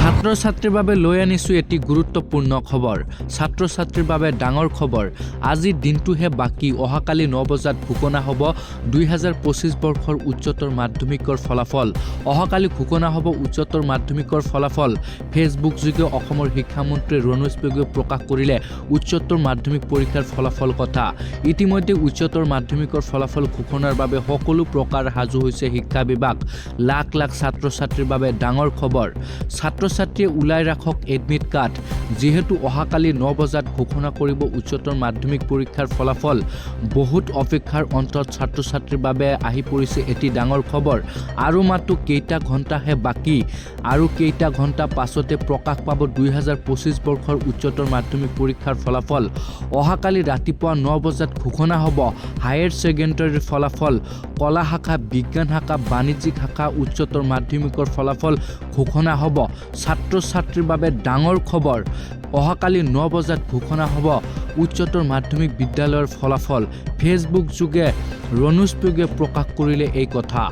ছাত্ৰ ছাত্ৰীৰ বাবে লৈ আনিছো এটি গুৰুত্বপূৰ্ণ খবৰ। ছাত্ৰ ছাত্ৰীৰ বাবে ডাঙৰ খবৰ। আজি দিনটোহে বাকী। অহাকালি 9 বজাত ঘোষণা হ'ব 2025 বৰ্ষৰ উচ্চতৰ মাধ্যমিকৰ ফলাফল। অহাকালি ঘোষণা হ'ব উচ্চতৰ মাধ্যমিকৰ ফলাফল। ফেচবুক যোগে অসমৰ শিক্ষামন্ত্ৰী ৰণোজ পেগুৱে প্ৰকাশ কৰিলে উচ্চতৰ মাধ্যমিক পৰীক্ষাৰ ফলাফল কথা। ইতিমধ্যে উচ্চতৰ মাধ্যমিকৰ ফলাফল ঘোষণাৰ বাবে সকলো প্ৰকাৰ সাজু হৈছে শিক্ষা বিভাগ। লাখ লাখ ছাত্ৰ ছাত্ৰীৰ বাবে ডাঙৰ খবৰ। ছাত্ৰ-ছাত্ৰীয়ে ওলাই ৰাখক এডমিট কাৰ্ড। যিহেতু অহাকালি 9 বজাত ঘোষণা কৰিব উচ্চতৰ মাধ্যমিক পৰীক্ষাৰ ফলাফল। বহুত অপেক্ষাৰ অন্তত ছাত্ৰ-ছাত্ৰীৰ বাবে আহি পৰিছে এটি ডাঙৰ খবৰ। আৰু মাত্ৰ কেইটা ঘণ্টাহে বাকী। আৰু কেইটা ঘণ্টা পাছতে প্ৰকাশ পাব 2025 বৰ্ষৰ উচ্চতৰ মাধ্যমিক পৰীক্ষাৰ ফলাফল। অহাকালি ৰাতিপুৱা 9 বজাত ঘোষণা হ'ব হায়াৰ ছেকেণ্ডাৰীৰ ফলাফল। কলা শাখা, বিজ্ঞান শাখা, বাণিজ্যিক শাখা উচ্চতৰ মাধ্যমিকৰ ফলাফল ঘোষণা হ'ব। ছাত্ৰ-ছাত্ৰীৰ বাবে ডাঙৰ খবৰ। অহাকালি 9 বজাত ঘোষণা হ'ব উচ্চতৰ মাধ্যমিক বিদ্যালয়ৰ ফলাফল। ফেচবুক যোগে ৰণোজ পেগুৱে প্ৰকাশ কৰিলে এই কথা।